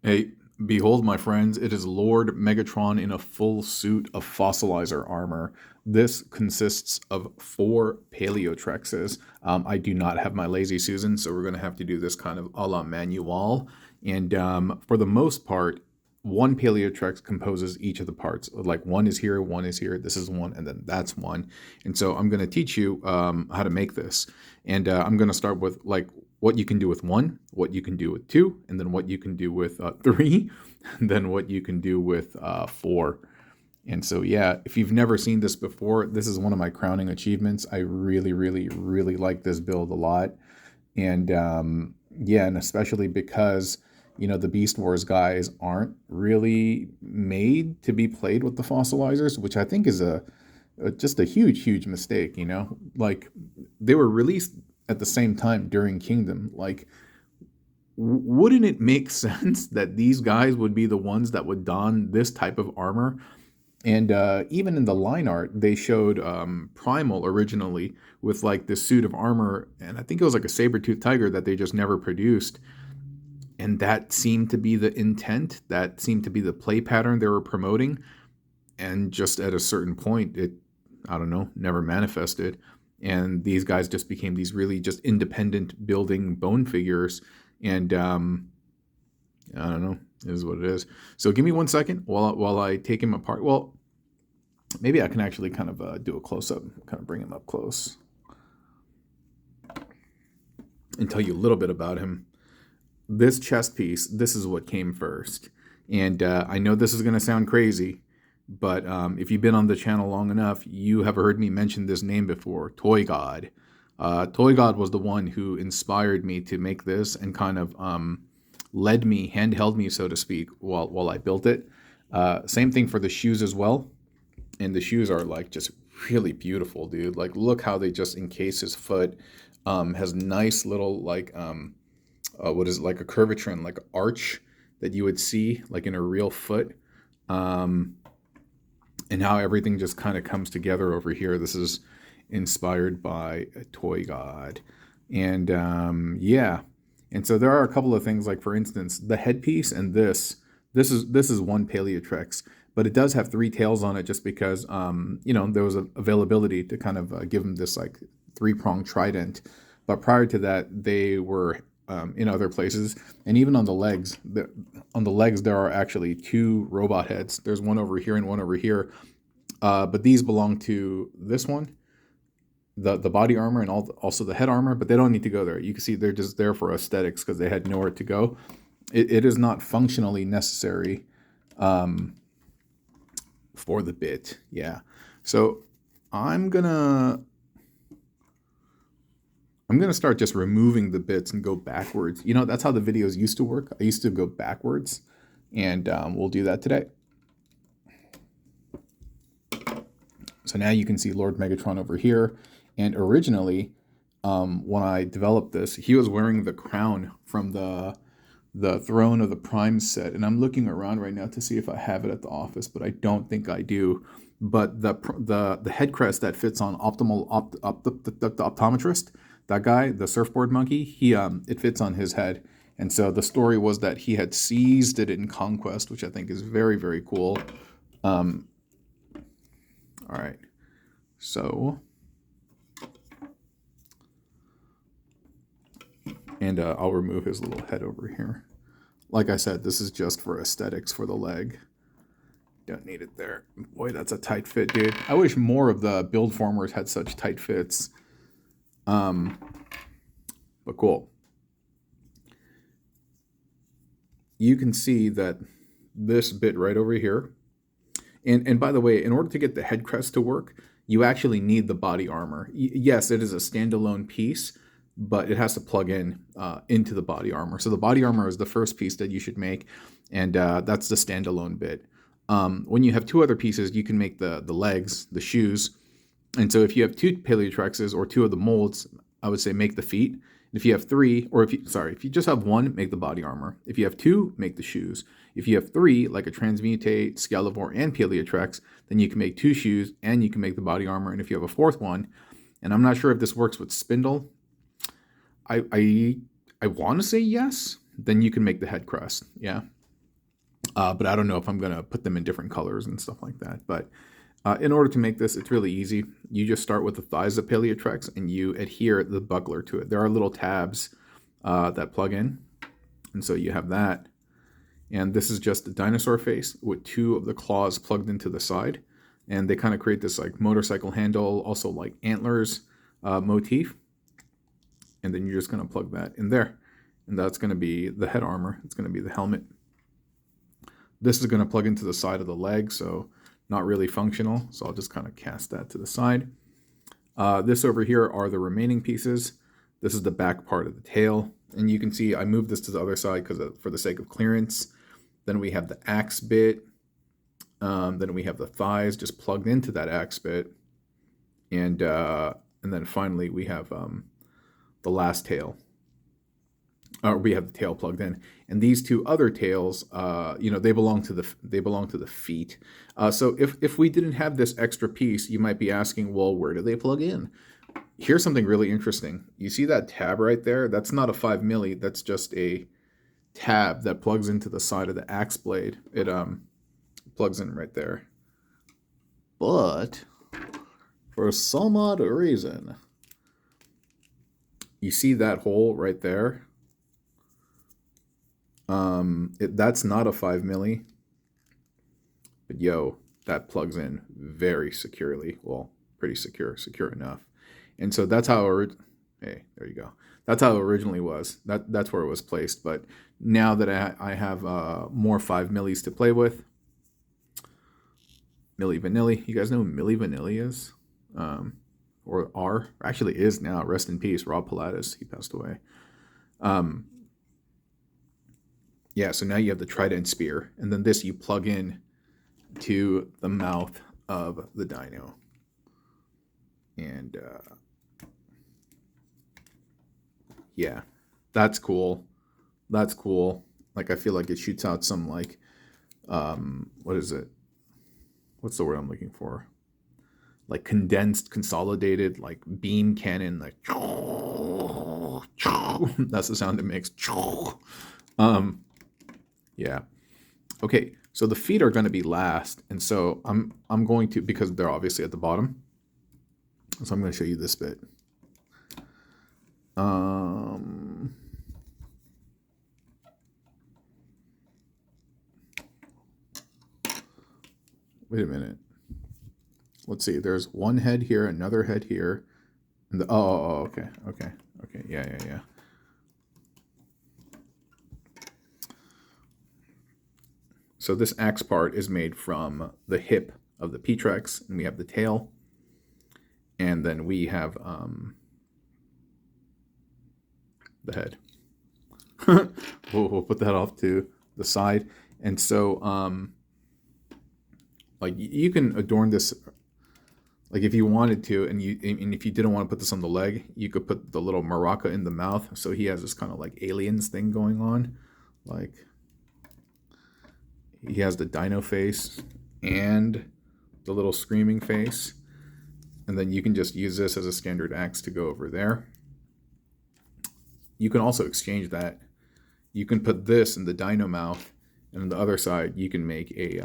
Hey, behold, my friends, it is Lord Megatron in a full suit of fossilizer armor. This consists of 4 Paleotrexes. I do not have my Lazy Susan, so we're going to have to do this kind of a la manual. And for the most part, one Paleotrex composes each of the parts. Like one is here, this is one, and then that's one. And so I'm going to teach you how to make this. And I'm going to start with like what you can do with 1, what you can do with 2, and then what you can do with 3, and then what you can do with 4. And so, yeah, if you've never seen this before, this is one of my crowning achievements. I really, really, really like this build a lot. And yeah, and especially because, the Beast Wars guys aren't really made to be played with the fossilizers, which I think is just a huge, huge mistake, Like, they were released at the same time during Kingdom. Like, wouldn't it make sense that these guys would be the ones that would don this type of armor? And even in the line art, they showed Primal originally with like this suit of armor, and I think it was like a saber-toothed tiger that they just never produced. And that seemed to be the intent. That seemed to be the play pattern they were promoting. And just at a certain point, it, I don't know, never manifested. And these guys just became these really just independent building bone figures. And I don't know, it is what it is. So give me 1 second while I take him apart. Well, maybe I can actually kind of do a close-up, kind of bring him up close and tell you a little bit about him. This chest piece, this is what came first. And I know this is going to sound crazy, but if you've been on the channel long enough, you have heard me mention this name before, Toy God. Toy God was the one who inspired me to make this and kind of led me, handheld me, so to speak, while I built it. Same thing for the shoes as well. And the shoes are like just really beautiful, dude. Like, look how they just encase his foot. Has nice little like what is it, like a curvature and like arch that you would see like in a real foot. And how everything just kind of comes together over here. This is inspired by a Toy God. And yeah. And so there are a couple of things, like for instance, the headpiece and this is one Paleotrex, but it does have 3 tails on it just because there was availability to kind of give them this like 3-pronged trident. But prior to that, they were in other places, and even on the legs. There are actually 2 robot heads. There's one over here and one over here, but these belong to this one, the body armor, and also the head armor. But they don't need to go there. You can see they're just there for aesthetics because they had nowhere to go. It is not functionally necessary for the bit. Yeah. So I'm gonna start just removing the bits and go backwards. That's how the videos used to work. I used to go backwards, and we'll do that today. So now you can see Lord Megatron over here. And originally, when I developed this, he was wearing the crown from the Throne of the Prime set. And I'm looking around right now to see if I have it at the office, but I don't think I do. But the head crest that fits on the optometrist, that guy, the surfboard monkey, it fits on his head. And so the story was that he had seized it in Conquest, which I think is very, very cool. All right. So, and I'll remove his little head over here. Like I said, this is just for aesthetics for the leg. Don't need it there. Boy, that's a tight fit, dude. I wish more of the build formers had such tight fits. But cool. You can see that this bit right over here. And by the way, in order to get the head crest to work, you actually need the body armor. Yes, it is a standalone piece, but it has to plug in into the body armor. So the body armor is the first piece that you should make, and that's the standalone bit. When you have 2 other pieces, you can make the legs, the shoes. And so if you have 2 Paleotrexes or 2 of the molds, I would say make the feet. And if you have 3, or if you just have 1, make the body armor. If you have 2, make the shoes. If you have 3, like a Transmutate, Skelevore, and Paleotrex, then you can make 2 shoes and you can make the body armor. And if you have a 4th one, and I'm not sure if this works with Spindle, I want to say yes, then you can make the head crest. Yeah. but I don't know if I'm going to put them in different colors and stuff like that. But in order to make this, it's really easy. You just start with the thighs of Paleotrex and you adhere the buckler to it. There are little tabs that plug in. And so you have that. And this is just the dinosaur face with 2 of the claws plugged into the side. And they kind of create this like motorcycle handle, also like antlers motif. And then you're just going to plug that in there. And that's going to be the head armor. It's going to be the helmet. This is going to plug into the side of the leg, so not really functional. So I'll just kind of cast that to the side. This over here are the remaining pieces. This is the back part of the tail. And you can see I moved this to the other side because for the sake of clearance. Then we have the axe bit. Then we have the thighs just plugged into that axe bit. And then finally we have the last tail. We have the tail plugged in, and these 2 other tails, they belong to the feet. So if we didn't have this extra piece, you might be asking, well, where do they plug in? Here's something really interesting. You see that tab right there? That's not a 5 milli. That's just a tab that plugs into the side of the axe blade. It plugs in right there. But for some odd reason, you see that hole right there? That's not a 5 milli, but yo, that plugs in very securely. Well, pretty secure enough. And so that's how hey, there you go. That's how it originally was. That's where it was placed. But now that I have more 5 millis to play with, Milli Vanilli. You guys know who Milli Vanilli is? Or are? Actually is now. Rest in peace, Rob Pilatus. He passed away. Yeah, so now you have the trident spear, and then this you plug in to the mouth of the dino. And yeah, that's cool. That's cool. Like, I feel like it shoots out some, like, what is it? What's the word I'm looking for? Like condensed, consolidated, like beam cannon, like that's the sound it makes. Yeah. Okay, so the feet are going to be last, and so I'm going to, because they're obviously at the bottom. So I'm going to show you this bit. Wait a minute. Let's see. There's one head here, another head here, and the okay. Yeah. So this axe part is made from the hip of the P-Trex, and we have the tail, and then we have the head. we'll put that off to the side, and so like you can adorn this, like if you wanted to, and if you didn't want to put this on the leg, you could put the little maraca in the mouth. So he has this kind of like aliens thing going on, like. He has the dino face and the little screaming face. And then you can just use this as a standard axe to go over there. You can also exchange that. You can put this in the dino mouth, and on the other side you can make a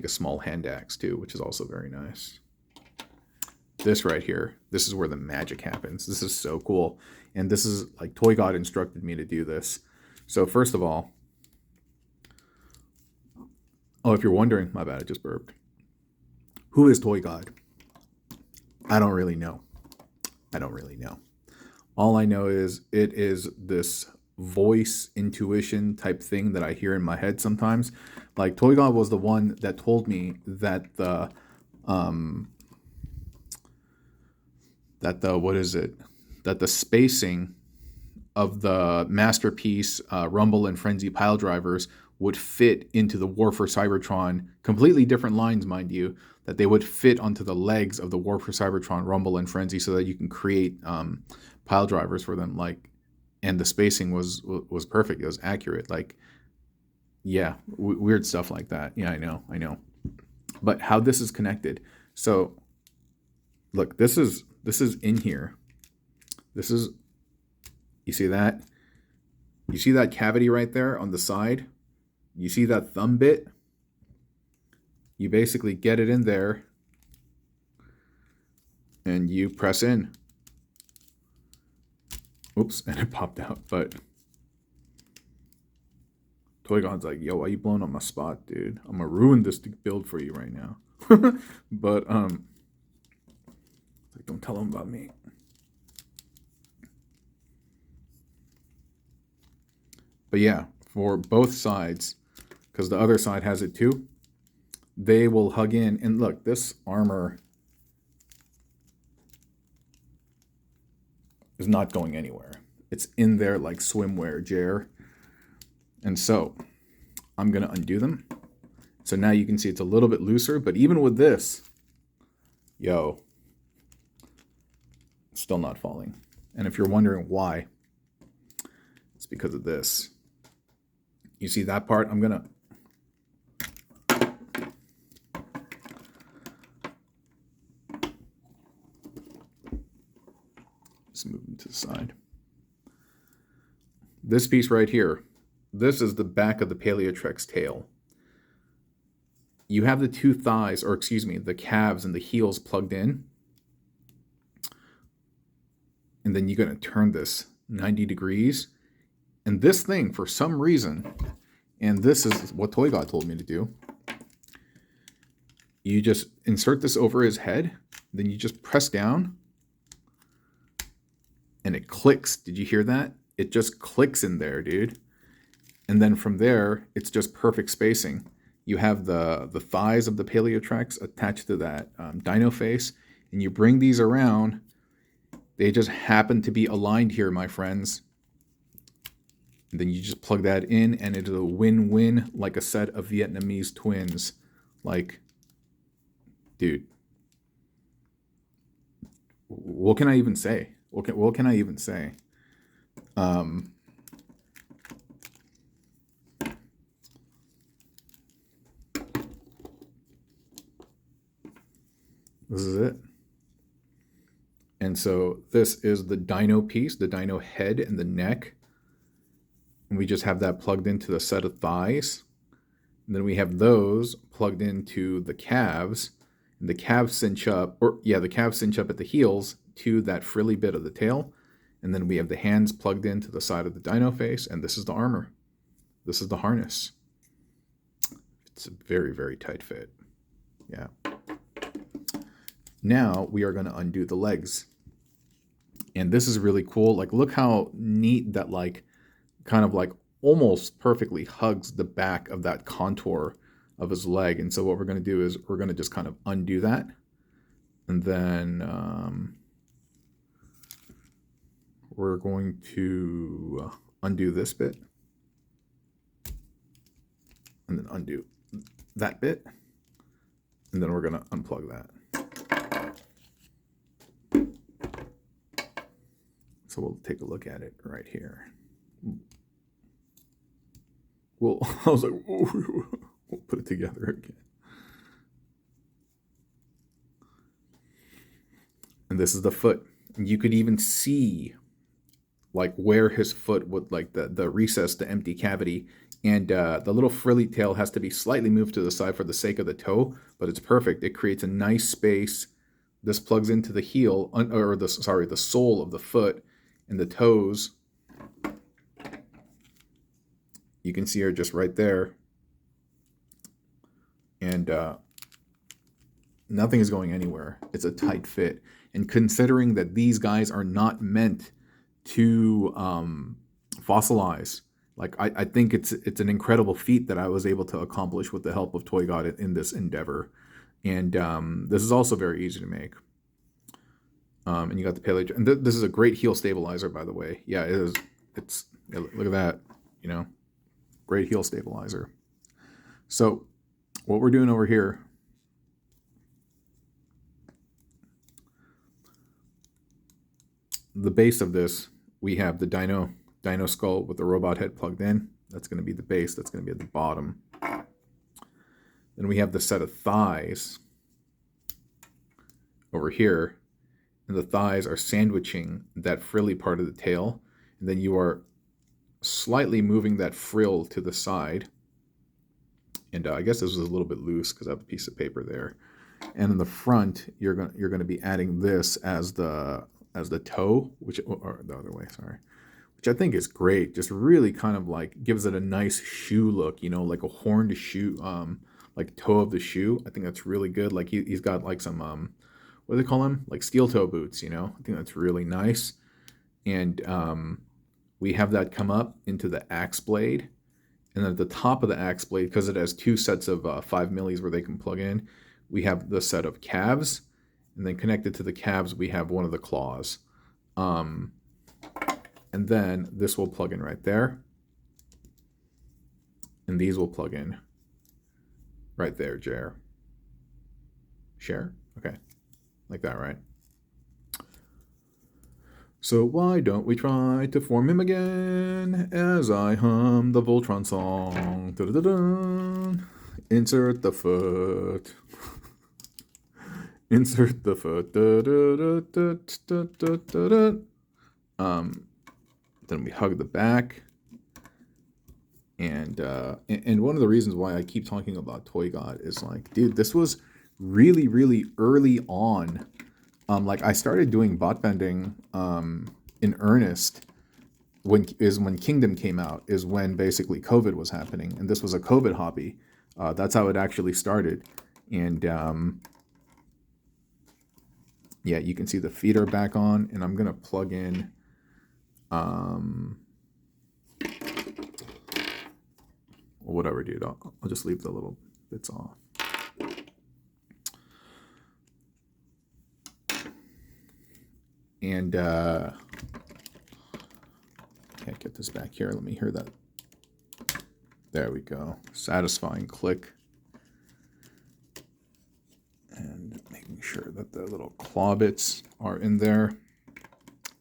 small hand axe too, which is also very nice. This right here, this is where the magic happens. This is so cool. And this is like Toy God instructed me to do this. So first of all, if you're wondering, my bad, I just burped. Who is Toy God? I don't really know. All I know is it is this voice intuition type thing that I hear in my head sometimes. Like Toy God was the one that told me that the spacing of the Masterpiece Rumble and Frenzy pile drivers would fit into the War for Cybertron, completely different lines, mind you, that they would fit onto the legs of the War for Cybertron Rumble and Frenzy so that you can create pile drivers for them. Like, and the spacing was perfect. It was accurate. Like, yeah, weird stuff like that. Yeah, I know. But how this is connected. So, look, this is in here. This is, you see that? You see that cavity right there on the side? You see that thumb bit? You basically get it in there and you press in. Oops, and it popped out, but Toy God's like, yo, why you blowing up my spot, dude? I'm gonna ruin this build for you right now. But like, don't tell him about me. But yeah, for both sides, because the other side has it too, they will hug in. And look, this armor is not going anywhere. It's in there like swimwear, Jer. And so I'm going to undo them. So now you can see it's a little bit looser, but even with this, yo, it's still not falling. And if you're wondering why, it's because of this. You see that part? I'm going to just move them to the side. This piece right here, this is the back of the Paleotrex tail. You have the two thighs, or excuse me, the calves and the heels plugged in. And then you're going to turn this 90 degrees. And this thing, for some reason, and this is what Toy God told me to do, you just insert this over his head, then you just press down, and it clicks. Did you hear that? It just clicks in there, dude. And then from there, it's just perfect spacing. You have the thighs of the Paleotrex attached to that dino face, and you bring these around. They just happen to be aligned here, my friends. And then you just plug that in, and it is a win-win, like a set of Vietnamese twins. Like, dude, what can I even say? What can I even say? This is it. And so this is the dino piece, the dino head and the neck. And we just have that plugged into the set of thighs. And then we have those plugged into the calves. And the calves cinch up, the calves cinch up at the heels to that frilly bit of the tail. And then we have the hands plugged into the side of the dino face. And this is the armor. This is the harness. It's a very, very tight fit. Yeah. Now we are going to undo the legs. And this is really cool. Like, look how neat that, like, kind of like almost perfectly hugs the back of that contour of his leg. And so what we're going to do is we're going to just kind of undo that. And then we're going to undo this bit. And then undo that bit. And then we're going to unplug that. So we'll take a look at it right here. Well, I was like, we'll put it together again. And this is the foot. And you could even see like where his foot would, like the recess, the empty cavity. And the little frilly tail has to be slightly moved to the side for the sake of the toe, but it's perfect. It creates a nice space. This plugs into the heel, or the sole of the foot. And the toes, you can see are just right there. And nothing is going anywhere. It's a tight fit. And considering that these guys are not meant to fossilize, like I think it's an incredible feat that I was able to accomplish with the help of Toy God in this endeavor. And this is also very easy to make. And you got the Paleo. And this is a great heel stabilizer, by the way. Yeah, it is. Look at that. You know, great heel stabilizer. So what we're doing over here, the base of this, we have the dino skull with the robot head plugged in. That's going to be the base. That's going to be at the bottom. Then we have the set of thighs over here. And the thighs are sandwiching that frilly part of the tail. And then you are slightly moving that frill to the side. And I guess this was a little bit loose because I have a piece of paper there. And in the front, you're gonna be adding this as the toe, or the other way, sorry, which I think is great. Just really kind of like gives it a nice shoe look, like a horned shoe, like toe of the shoe. I think that's really good. Like he's got like some what do they call them? Like steel toe boots. I think that's really nice. And we have that come up into the axe blade. And then at the top of the axe blade, because it has two sets of 5 millis where they can plug in, we have the set of calves. And then connected to the calves, we have one of the claws. And then this will plug in right there. And these will plug in right there, Jer. Share? Okay. Like that, right? So why don't we try to form him again as I hum the Voltron song. Da-da-da-da. Insert the foot. Insert the foot. Da-da-da-da-da-da-da. Then we hug the back. And one of the reasons why I keep talking about Toy God is like, dude, this was really, really early on. Like I started doing bot bending in earnest when Kingdom came out, is when basically COVID was happening, and this was a COVID hobby. That's how it actually started. And yeah, you can see the feet are back on, and I'm gonna plug in whatever, dude. I'll just leave the little bits off. And can't get this back here. Let me hear that. There we go. Satisfying click. And making sure that the little claw bits are in there.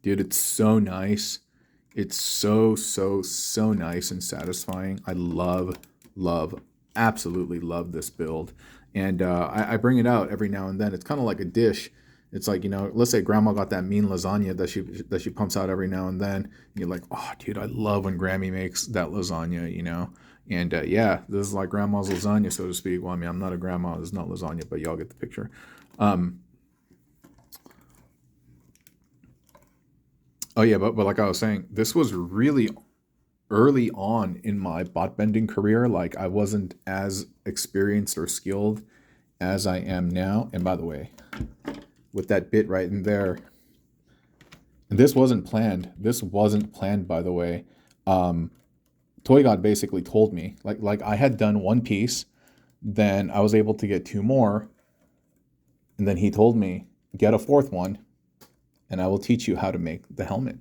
Dude, it's so nice. It's so nice and satisfying. I absolutely love this build. And I bring it out every now and then. It's kind of like a dish. It's like, let's say grandma got that mean lasagna that she pumps out every now and then. And you're like, oh, dude, I love when Grammy makes that lasagna, And yeah, this is like grandma's lasagna, so to speak. Well, I mean, I'm not a grandma. It's not lasagna, but y'all get the picture. Oh, yeah, but like I was saying, this was really early on in my bot bending career. Like I wasn't as experienced or skilled as I am now. And by the way, with that bit right in there, and this wasn't planned. This wasn't planned, by the way. Toy God basically told me, like I had done one piece, then I was able to get 2 more, and then he told me, get a 4th one, and I will teach you how to make the helmet.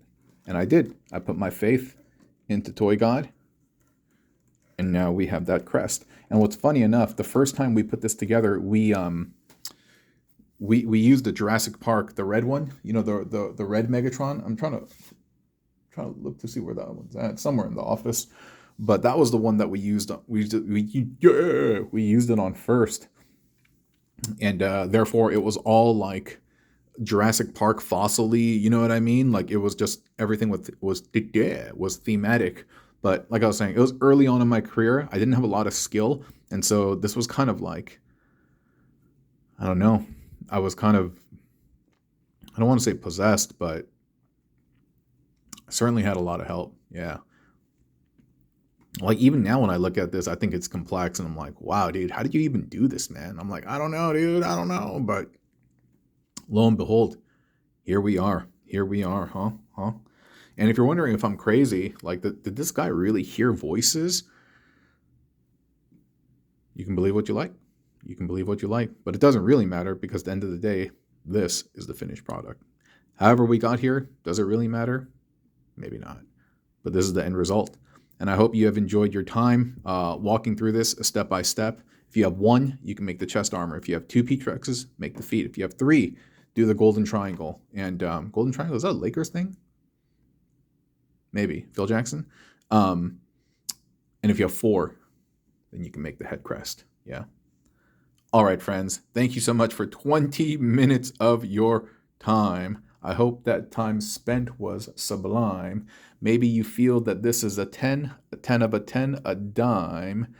And I did. I put my faith into Toy God, and now we have that crest. And what's funny enough, the first time we put this together, we used the Jurassic Park, the red one, the red Megatron. I'm trying to look to see where that one's at, somewhere in the office. But that was the one that we used. We used it on first, and therefore it was all like Jurassic Park fossil-y, you know what I mean? Like it was just everything was thematic. But like I was saying, it was early on in my career. I didn't have a lot of skill, and so this was kind of like, I don't know. I was kind of, I don't want to say possessed, but I certainly had a lot of help. Yeah. Like even now when I look at this, I think it's complex and I'm like, wow, dude, how did you even do this, man? I'm like, I don't know, dude. I don't know. But lo and behold, here we are. Here we are, huh? And if you're wondering if I'm crazy, like did this guy really hear voices? You can believe what you like. You can believe what you like, but it doesn't really matter because at the end of the day, this is the finished product. However we got here, does it really matter? Maybe not, but this is the end result. And I hope you have enjoyed your time walking through this step by step. If you have 1, you can make the chest armor. If you have 2 P-Trexes, make the feet. If you have 3, do the golden triangle. And golden triangle, is that a Lakers thing? Maybe. Phil Jackson? And if you have 4, then you can make the head crest. Yeah. All right, friends. Thank you so much for 20 minutes of your time. I hope that time spent was sublime. Maybe you feel that this is a 10 of a 10, a dime.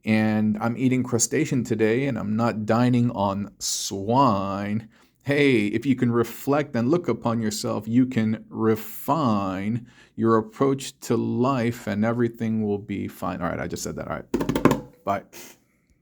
And I'm eating crustacean today and I'm not dining on swine. Hey, if you can reflect and look upon yourself, you can refine your approach to life and everything will be fine. All right, I just said that. All right, bye.